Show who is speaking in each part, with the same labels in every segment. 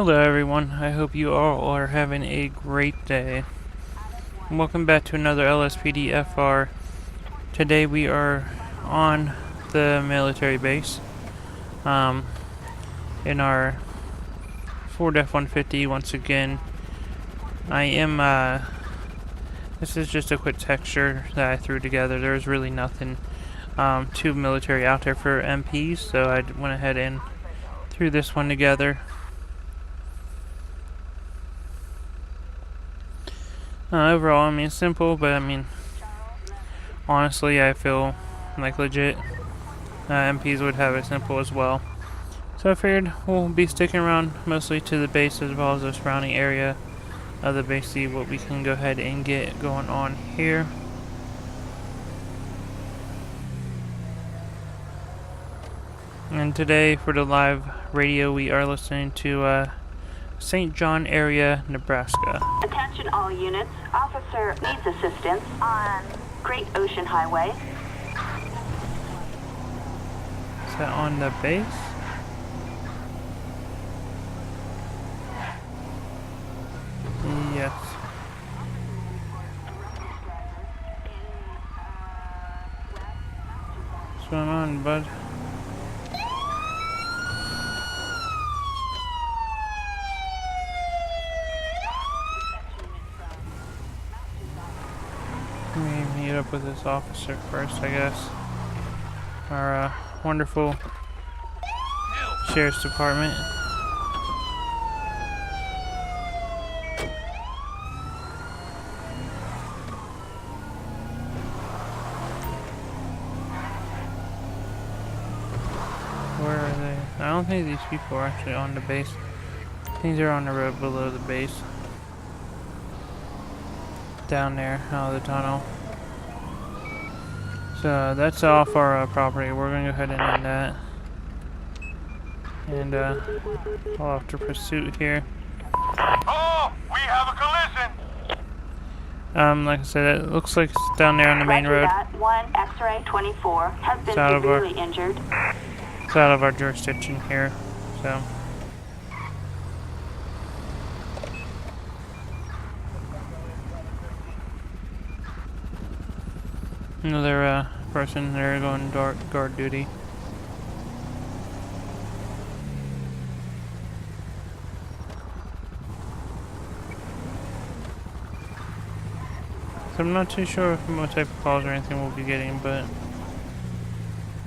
Speaker 1: Hello everyone, I hope you all are having a great day. Welcome back to another Lspdfr. Today we are on the military base, in our Ford F-150 once again. This is just a quick texture that I threw together. There's really nothing too military out there for MPs, so I went ahead and threw this one together. Overall, I mean, it's simple, but I mean, honestly, I feel like legit MPs would have it simple as well. So I figured we'll be sticking around mostly to the base as well as the surrounding area of the base, see what we can go ahead and get going on here. And today for the live radio, we are listening to St. John area, Nebraska.
Speaker 2: Attention all units. Officer needs assistance on Great Ocean Highway.
Speaker 1: Is that on the base? Yes. What's going on, bud? Let me meet up with this officer first, I guess. Our wonderful sheriff's department. Where are they? I don't think these people are actually on the base. I think they're on the road below the base. Down there, out of the tunnel. So that's off our property. We're gonna go ahead and end that. And we'll have to pursuit here.
Speaker 3: Oh, we have a collision.
Speaker 1: Like I said, it looks like it's down there on the main road.
Speaker 2: One X-ray 24 has been severely injured.
Speaker 1: It's out of our jurisdiction here, so. Another person there going guard duty. So I'm not too sure what type of calls or anything we'll be getting, but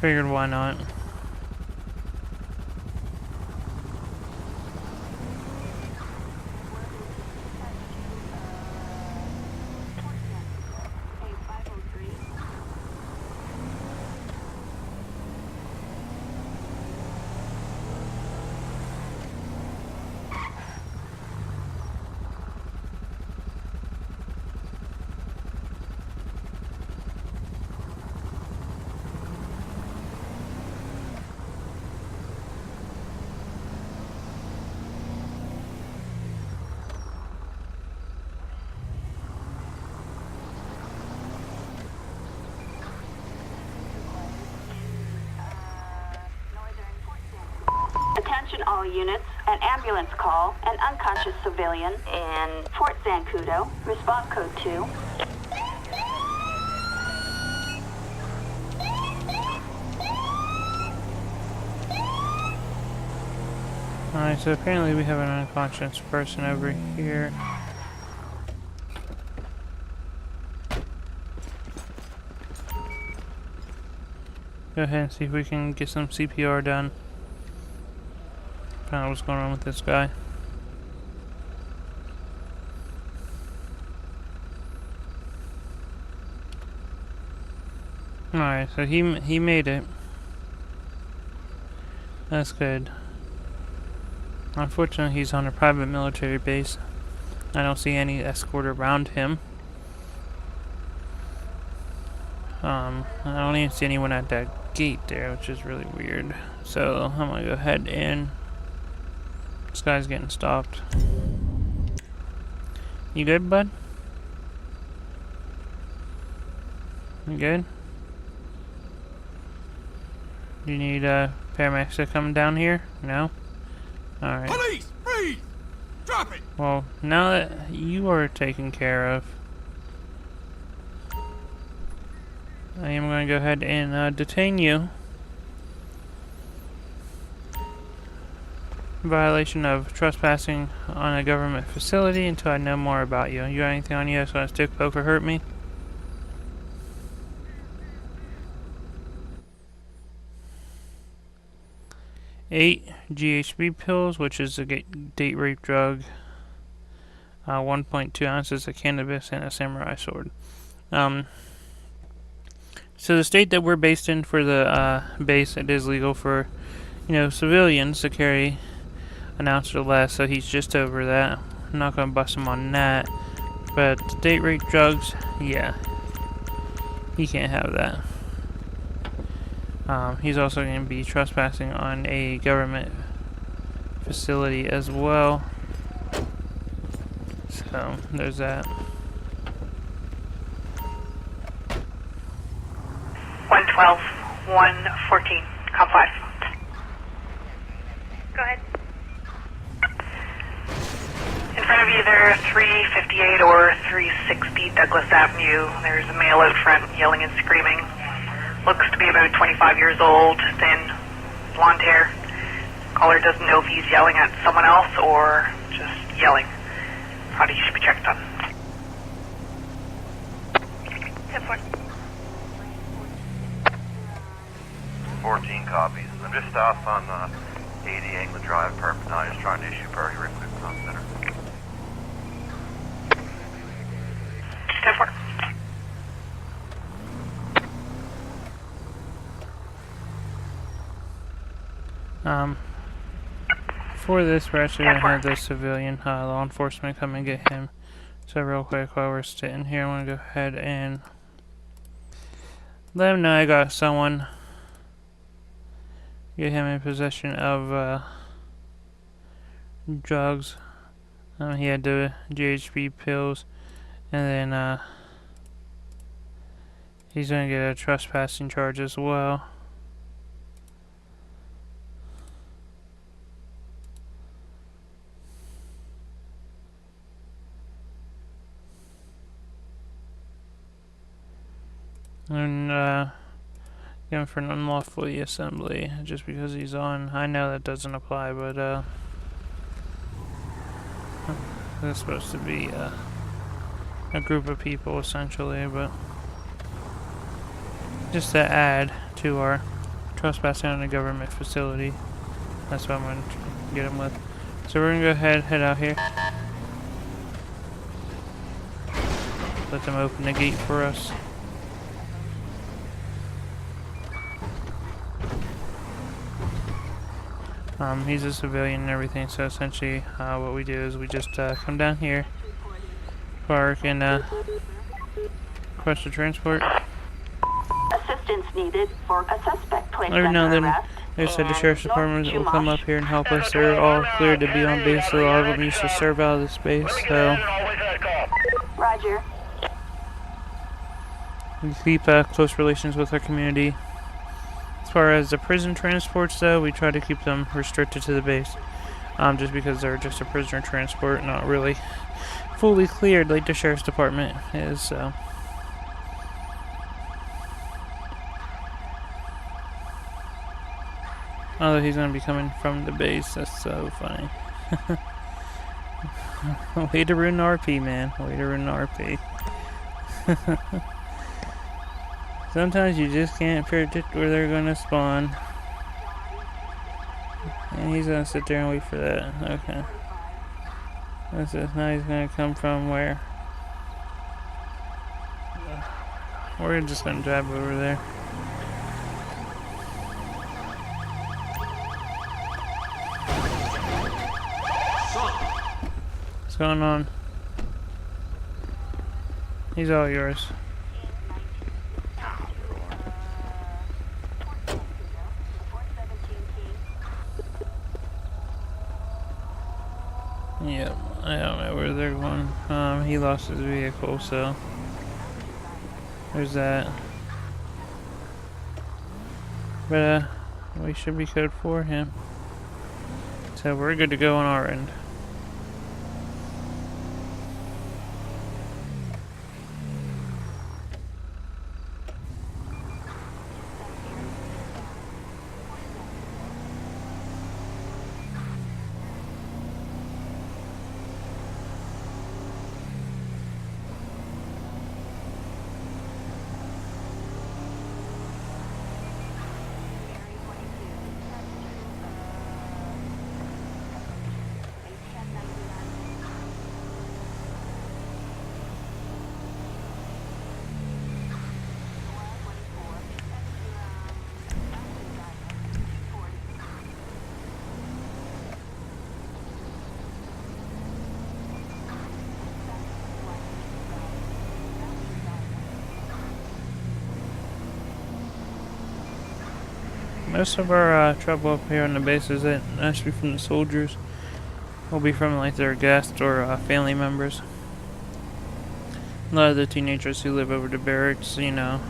Speaker 1: figured why not.
Speaker 2: Attention all units. An ambulance call. An unconscious civilian in Fort Zancudo. Response code 2.
Speaker 1: Alright, so apparently we have an unconscious person over here. Go ahead and see if we can get some CPR done. Find out what's going on with this guy. Alright, so he made it. That's good. Unfortunately, he's on a private military base. I don't see any escort around him. I don't even see anyone at that gate there, which is really weird. So I'm gonna go ahead and this guy's getting stopped. You good, bud? You good? Do you need paramedics to come down here? No? Alright.
Speaker 3: Police, freeze! Freeze! Drop it!
Speaker 1: Well, now that you are taken care of, I am going to go ahead and detain you. Violation of trespassing on a government facility until I know more about you. You got anything on you that's going to stick, poke, or hurt me? Eight GHB pills, which is a date rape drug. 1.2 ounces of cannabis and a samurai sword. So the state that we're based in for the base, it is legal for, civilians to carry an ounce or less, so he's just over that. I'm not going to bust him on that. But the date rape drugs, yeah, he can't have that. He's also going to be trespassing on a government facility as well. So, there's that.
Speaker 4: 112, 114, cop 5. Go ahead. In front of you there are 358 or 360 Douglas Avenue. There's a male out front yelling and screaming. Looks to be about 25 years old, thin, blonde hair. Caller doesn't know if he's yelling at someone else or just yelling. Thought he should be checked on. 10-4.
Speaker 5: 14 copies. I'm just off on 80 England Drive, Perpignan, just trying to issue priority right quick from the center.
Speaker 4: 10-4.
Speaker 1: For this, we're actually going to have the civilian law enforcement come and get him. So real quick, while we're sitting here, I want to go ahead and let him know I got someone. Get him in possession of drugs. He had the GHB pills, and then he's going to get a trespassing charge as well. And him for an unlawfully assembly, just because he's on. I know that doesn't apply, but it's supposed to be a group of people essentially, but just to add to our trespassing on a government facility. That's what I'm going to get him with. So we're going to go ahead and head out here. Let them open the gate for us. He's a civilian and everything, so essentially what we do is we just come down here, park, and request a transport.
Speaker 2: Assistance needed for a suspect placed
Speaker 1: Every now and
Speaker 2: under
Speaker 1: then,
Speaker 2: arrest.
Speaker 1: they said the sheriff's department will come up here and help us. They're all cleared to be on base, so a lot of them used to serve out of this base, so
Speaker 2: Roger.
Speaker 1: we keep close relations with our community. As far as the prison transports, though, we try to keep them restricted to the base, just because they're just a prisoner transport, not really fully cleared like the sheriff's department is. So. Although he's going to be coming from the base, that's so funny. Way to ruin RP, man. Way to ruin RP. Sometimes you just can't predict where they're going to spawn. And he's going to sit there and wait for that. Okay. That's it. Now he's going to come from where? We're just going to drive over there. What's going on? He's all yours. Yep, I don't know where they're going. He lost his vehicle, so there's that. But we should be good for him. So we're good to go on our end. Most of our trouble up here on the base is that actually from the soldiers. Will be from like their guests or family members. A lot of the teenagers who live over the barracks, you know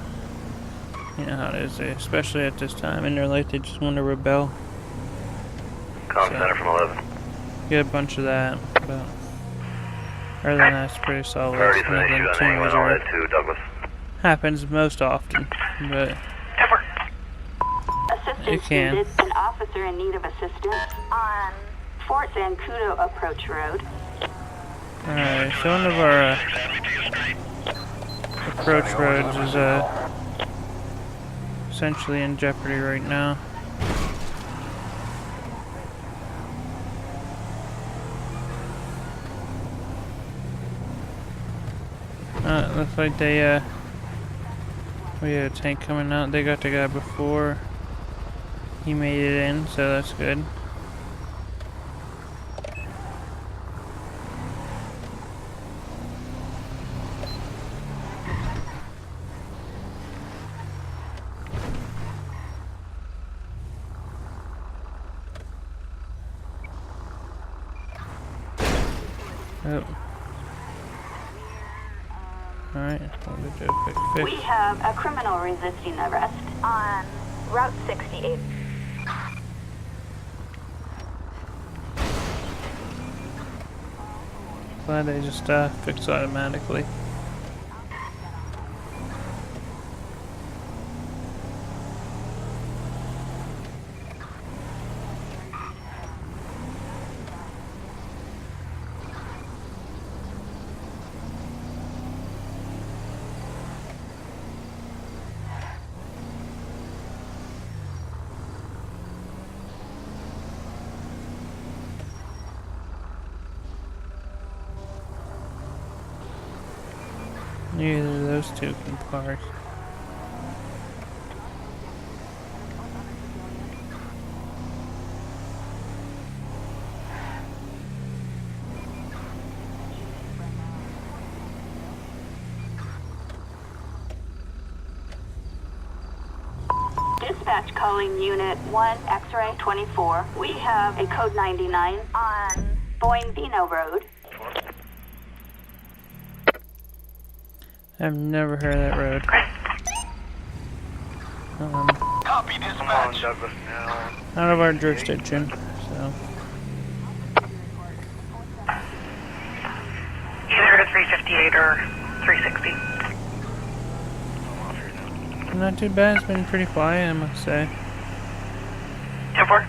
Speaker 1: how it is, especially at this time in their life, they just want to rebel.
Speaker 5: Comm center from 11.
Speaker 1: Get a bunch of that, but other than that, it's pretty solid.
Speaker 5: Priority's an
Speaker 1: Nothing
Speaker 5: issue on
Speaker 1: too
Speaker 5: anyone. I'll
Speaker 1: major.
Speaker 5: head to Douglas.
Speaker 1: Happens most often, but
Speaker 2: Assistance
Speaker 1: it can.
Speaker 2: needed. An officer in need of assistance on Fort Zancudo Approach Road.
Speaker 1: Alright, so one of our approach roads is essentially in jeopardy right now. Looks like they we had a tank coming out. They got the guy before he made it in, so that's good. Oh. Alright, we'll do a quick fix.
Speaker 2: We have a criminal resisting arrest on Route 68.
Speaker 1: Glad they just fix automatically. Neither of those two can park.
Speaker 2: Dispatch calling Unit 1 X-Ray 24. We have a code 99 on Boyne Vino Road.
Speaker 1: I've never heard of that road.
Speaker 3: Copy dispatch.
Speaker 5: Douglas now.
Speaker 1: Out of our jurisdiction, so.
Speaker 4: either a 358 or 360.
Speaker 1: Not too bad, it's been pretty quiet, I must say.
Speaker 4: 10-4.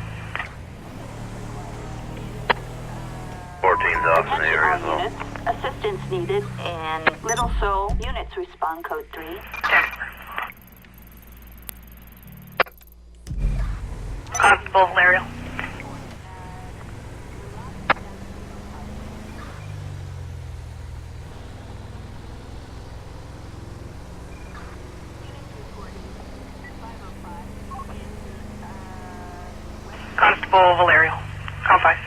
Speaker 5: 14's off in the
Speaker 2: Attention
Speaker 5: area as
Speaker 2: all
Speaker 5: well.
Speaker 2: units. Assistance needed in Little Seoul. Units respond code 3.
Speaker 4: 10. Constable Valerial. Constable Valerial. Call 5.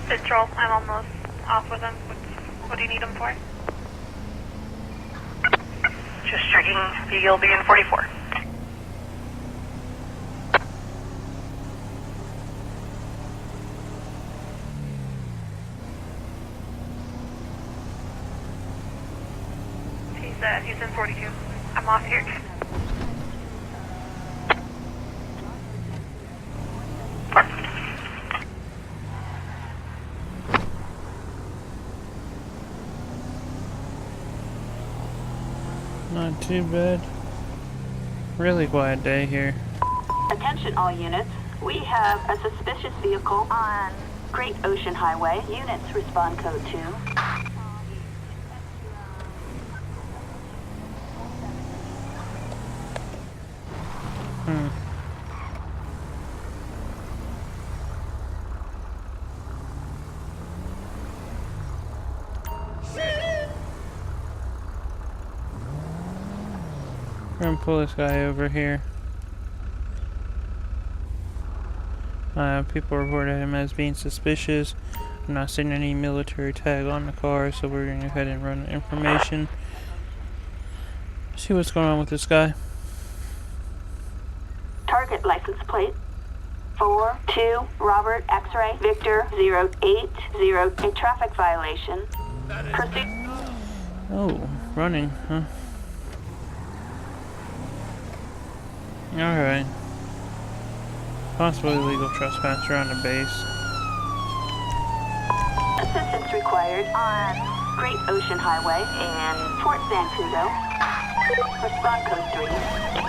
Speaker 6: Central, I'm almost off with him. What do you need him for?
Speaker 4: Just checking. You'll be in 44.
Speaker 6: He's in 42. I'm off here.
Speaker 1: Not too bad. Really quiet day here.
Speaker 2: Attention all units. We have a suspicious vehicle on Great Ocean Highway. Units respond code 2.
Speaker 1: We're gonna pull this guy over here. People reported him as being suspicious. I'm not seeing any military tag on the car, so we're gonna go ahead and run the information. See what's going on with this guy.
Speaker 2: Target license plate 42 Robert X-ray Victor 080. A traffic violation. Proceed.
Speaker 1: Oh, running, huh? Alright. Possibly illegal trespass around the base.
Speaker 2: Assistance required on Great Ocean Highway in Fort Zancudo. Respond code 3.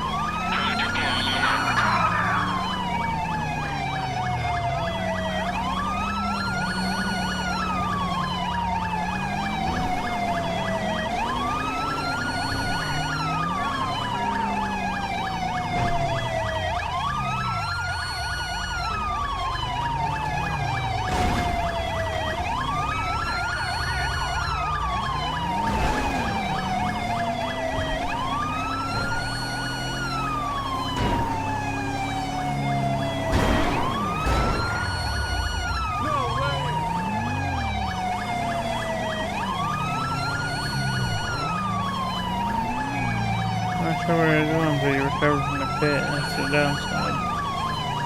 Speaker 1: Not sure what he's doing, but he recovered from the pit. That's the downside.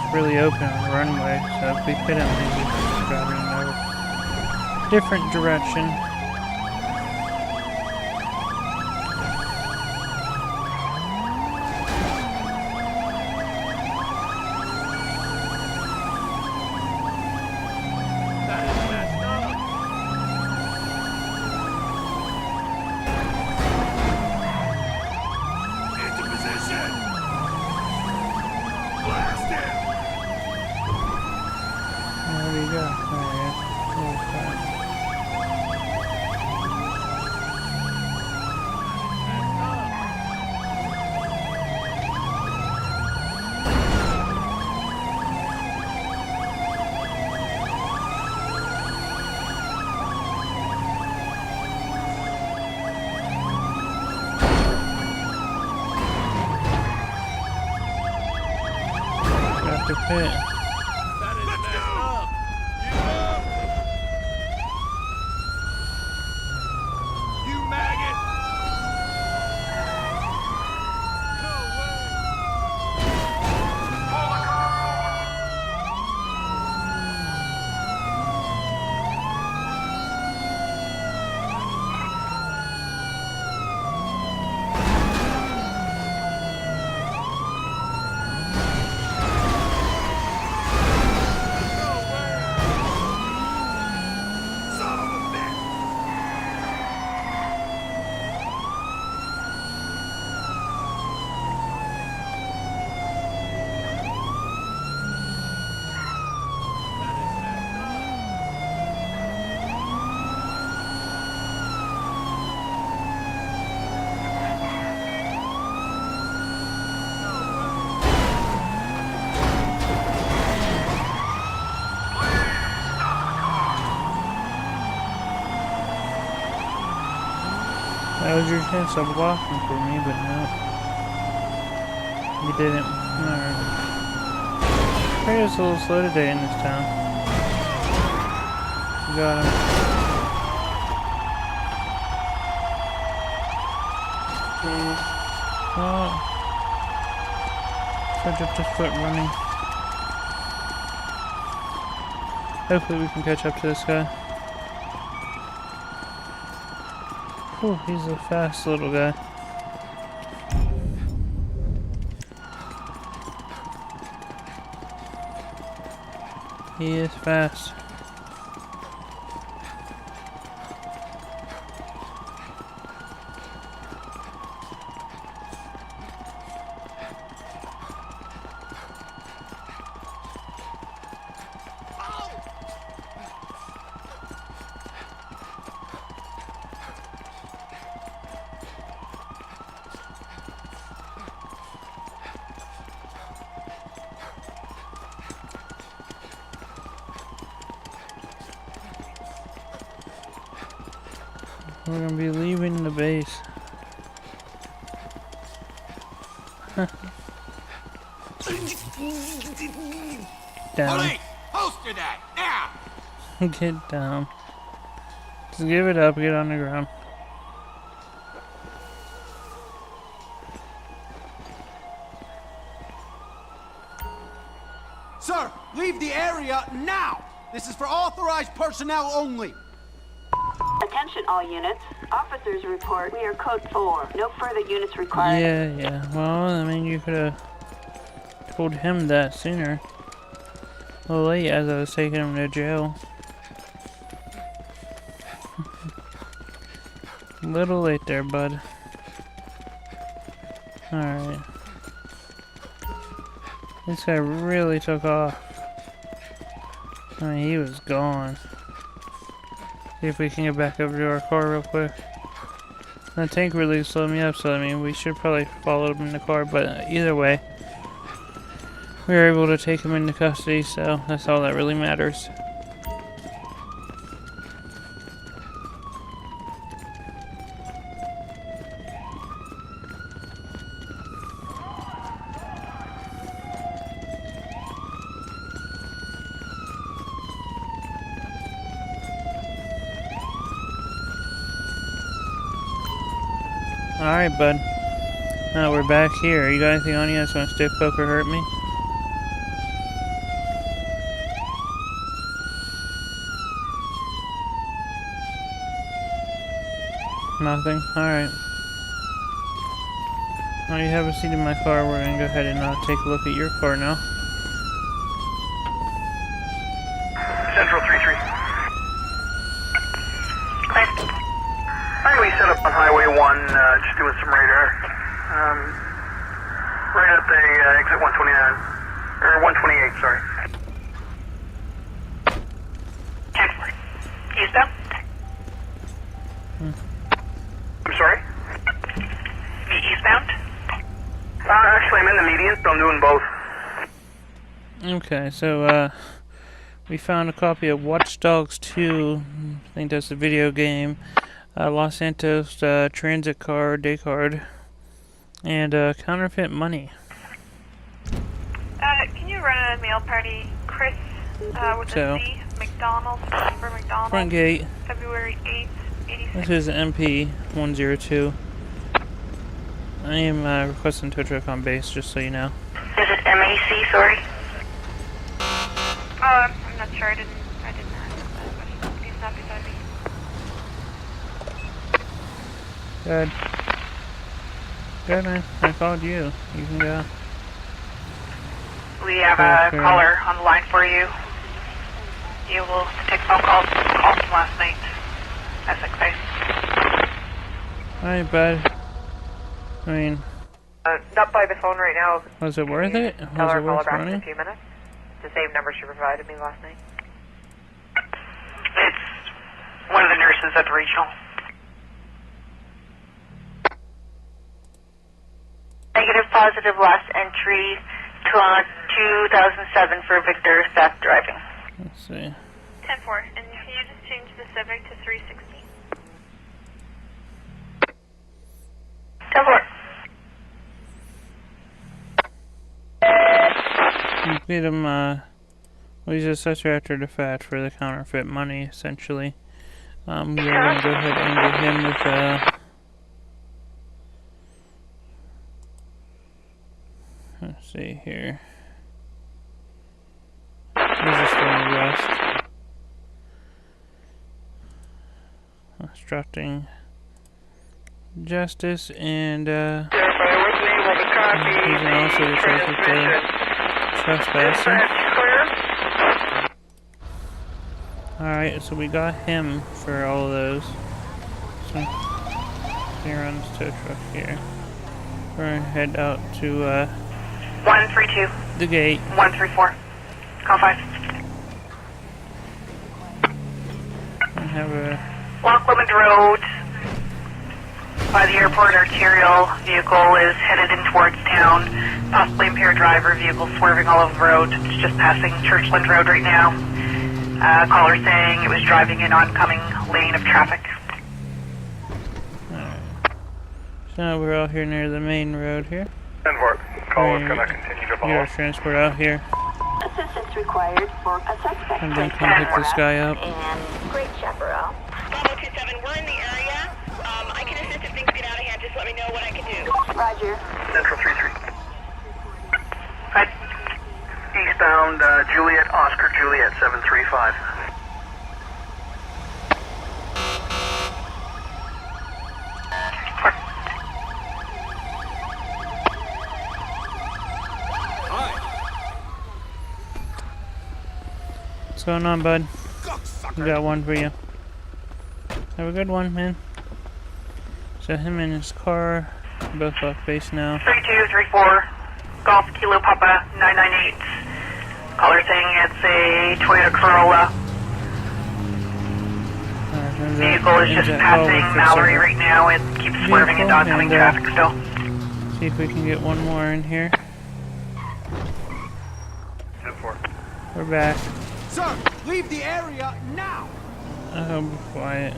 Speaker 1: It's really open on the runway, so if we pit him, he's just driving in a different direction. Where do you go? There he is. There's that. Got the pit. That was your chance of blocking for me, but no. You didn't. Alright. Radio's a little slow today in this town. You got him. Oh. Catch up to foot running. Hopefully we can catch up to this guy. Oh, he's a fast little guy. He is fast. We're gonna be leaving the base. Down.
Speaker 3: Police! Holster that! Now!
Speaker 1: Get down. Just give it up, get on the ground.
Speaker 7: Sir, leave the area now! This is for authorized personnel only.
Speaker 2: Attention all units. Officers report we are code 4. No further units required.
Speaker 1: Yeah. Well, I mean, you could have told him that sooner. A little late as I was taking him to jail. A little late there, bud. Alright. This guy really took off. I mean, he was gone. See if we can get back over to our car real quick. That tank really slowed me up, so I mean, we should probably follow him in the car, but either way, we were able to take him into custody, so that's all that really matters. Alright, bud. Now we're back here. You got anything on you that's gonna stick, poke, or hurt me? Nothing? Alright. Well, you have a seat in my car. We're gonna go ahead and take a look at your car now.
Speaker 3: Central 3-3. Highway set up on Highway 1, just doing some radar. Right at the exit 129. Or 128, sorry.
Speaker 4: 10-4. Eastbound?
Speaker 3: I'm sorry?
Speaker 4: The eastbound?
Speaker 3: Actually, I'm in the median, so I'm doing both.
Speaker 1: Okay, so, we found a copy of Watch Dogs 2. I think that's a video game. Los Santos transit car, day card, and counterfeit money.
Speaker 6: Can you run a mail party, Chris, with
Speaker 1: So,
Speaker 6: a C, McDonald's, for McDonald's,
Speaker 1: front gate.
Speaker 6: February 8th, 86.
Speaker 1: This is MP 102. I am requesting tow truck on base, just so you know.
Speaker 4: Is it MAC, sorry?
Speaker 6: I'm not sure, I didn't have that, but he's not beside me.
Speaker 1: Good. Good, man. I called you. You can go.
Speaker 4: We have a caller on the line for you. You will take phone calls from last night. Essex Base.
Speaker 1: Alright, bud. I mean,
Speaker 8: Not by the phone right now.
Speaker 1: was it worth it?
Speaker 8: Tell
Speaker 1: Was
Speaker 8: her
Speaker 1: it
Speaker 8: to call her
Speaker 1: worth
Speaker 8: back in a
Speaker 1: running?
Speaker 8: few minutes. The same number she provided me last night.
Speaker 4: It's one of the nurses at the regional.
Speaker 8: Negative positive last entry 2007 for Victor theft driving.
Speaker 1: Let's see.
Speaker 6: 10-4, and can you just change the Civic to 360?
Speaker 8: 10-4.
Speaker 1: Complete him, well, he's a suspect after the fact for the counterfeit money, essentially. We're gonna go ahead and get him with, let's see here. Resisting arrest. Obstructing justice and, he's also charged with trespassing. Alright, so we got him for all of those. So, here on this tow truck here. We're gonna head out to,
Speaker 4: 132.
Speaker 1: the gate.
Speaker 4: 134. Call 5.
Speaker 1: And have a,
Speaker 4: Lock Lemon Road by the airport. Arterial vehicle is headed in towards town. Possibly impaired driver. Vehicle swerving all over the road. It's just passing Churchland Road right now. Caller saying it was driving in oncoming lane of traffic.
Speaker 1: alright. So now we're out here near the main road here.
Speaker 3: 10-4. Call is
Speaker 1: We're
Speaker 3: going to continue to
Speaker 1: get
Speaker 3: follow.
Speaker 1: our transport out here.
Speaker 2: Assistance required for a suspect.
Speaker 1: And then come pick this guy up.
Speaker 2: And Great Chaparral.
Speaker 9: Bravo 27, we're in the area. I can assist if things get out of hand. Just let me know what I can do.
Speaker 2: Roger.
Speaker 3: Central 3-3.
Speaker 4: Right.
Speaker 3: Eastbound Juliet, Oscar Juliet 735.
Speaker 1: What's going on, bud? We got one for you. Have a good one, man. So him in his car, both off base now.
Speaker 4: 3234, Golf Kilo Papa 998. Caller saying it's a Toyota Corolla. Vehicle is just passing Mallory right now. It keeps swerving into oncoming traffic still.
Speaker 1: See if we can get one more in here.
Speaker 5: 10-4.
Speaker 1: We're back.
Speaker 7: Sir, leave the area now!
Speaker 1: Oh, be quiet.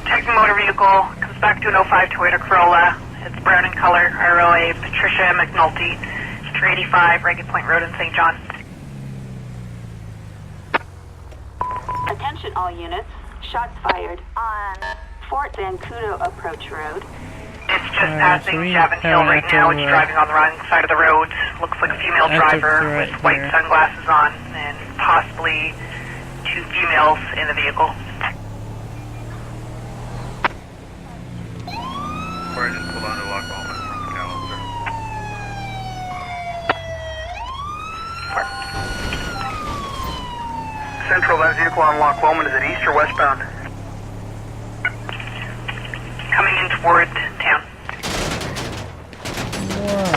Speaker 4: Checking motor vehicle, comes back to an 05 Toyota Corolla. It's brown in color, ROA Patricia McNulty, 385 Ragged Point Road in St. John.
Speaker 2: Attention all units. Shots fired on Fort Zancudo Approach Road.
Speaker 4: It's just passing Javin Hill right now. It's driving on the wrong side of the road. Looks like a female driver with white sunglasses on and possibly 2 females in the vehicle.
Speaker 5: Or I just pulled on to lock moment from the calendar.
Speaker 3: Central, that vehicle on Loch Lomond, is it east or westbound?
Speaker 4: Coming in toward town.
Speaker 1: What?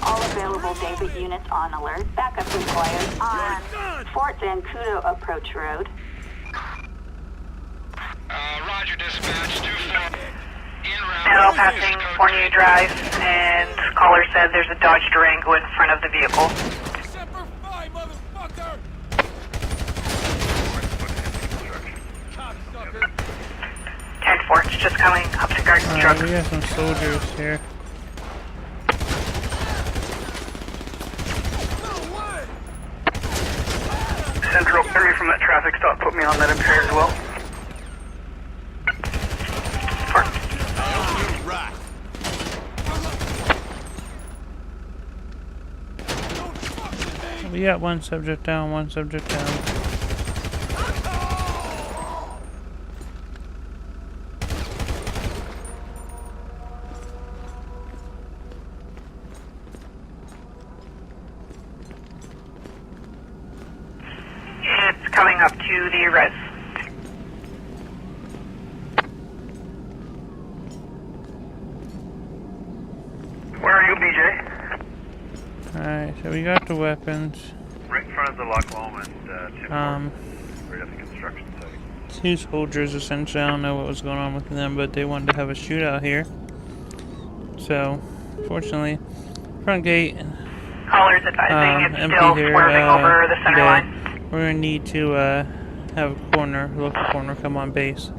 Speaker 2: All available David units on alert. Backup required on Fort Zancudo Approach Road.
Speaker 3: Roger, dispatch, 2-4.
Speaker 4: Now passing Fournier Drive, and caller said there's a Dodge Durango in front of the vehicle.
Speaker 7: Semper Fi, motherfucker! Cocksucker!
Speaker 4: 10-4, it's just coming up to guard the truck.
Speaker 1: We got some soldiers here.
Speaker 3: Central, area from that traffic stop, put me on that impair as well.
Speaker 7: Right.
Speaker 1: We got one subject down, one subject down.
Speaker 4: It's coming up to the res.
Speaker 3: Where are you, BJ?
Speaker 1: Alright, so we got the weapons.
Speaker 5: Right in front of the Loch Lomond, 10-4.
Speaker 1: Um,
Speaker 5: Right at the construction site.
Speaker 1: 2 soldiers essentially. I don't know what was going on with them, but they wanted to have a shootout here. So, fortunately, front gate,
Speaker 4: Caller's advising it's
Speaker 1: empty
Speaker 4: still
Speaker 1: here.
Speaker 4: swerving over the center line.
Speaker 1: We're gonna need to have a local corner come on base.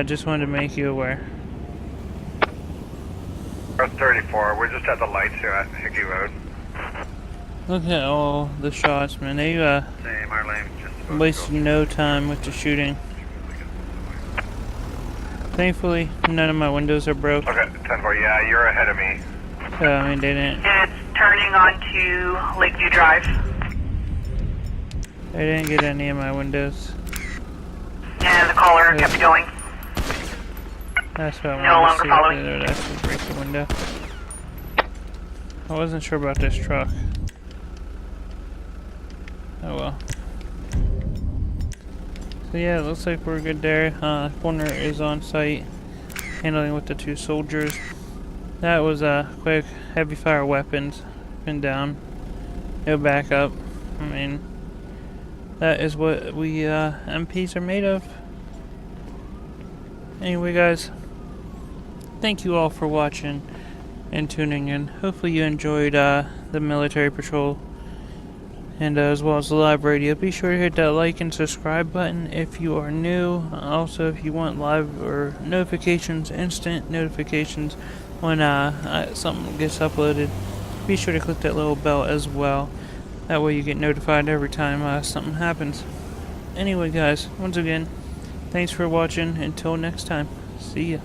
Speaker 1: Just wanted to make you aware.
Speaker 5: Earth 34, we're just at the lights here at Hickey Road.
Speaker 1: Look at all the shots, man. They
Speaker 5: Same, our lane's just about
Speaker 1: wasted
Speaker 5: to go.
Speaker 1: no time with the shooting. Thankfully, none of my windows are broke.
Speaker 5: Okay, 10-4, yeah, you're ahead of me.
Speaker 1: I mean, they didn't.
Speaker 4: It's turning onto Lakeview Drive.
Speaker 1: They didn't get any of my windows.
Speaker 4: And the caller kept going.
Speaker 1: That's what I
Speaker 4: No
Speaker 1: wanted to
Speaker 4: longer
Speaker 1: see
Speaker 4: following.
Speaker 1: if they would actually break the window. I wasn't sure about this truck. Oh well. So yeah, it looks like we're good there. Corner is on site, handling with the 2 soldiers. That was a quick heavy fire weapons. Been down. No backup. I mean, that is what we MPs are made of. Anyway, guys, thank you all for watching, and tuning in. Hopefully you enjoyed the military patrol and as well as the live radio. Be sure to hit that like and subscribe button if you are new. Also, if you want live or notifications, instant notifications when something gets uploaded, be sure to click that little bell as well. That way you get notified every time something happens. Anyway guys, once again, thanks for watching. Until next time, see ya.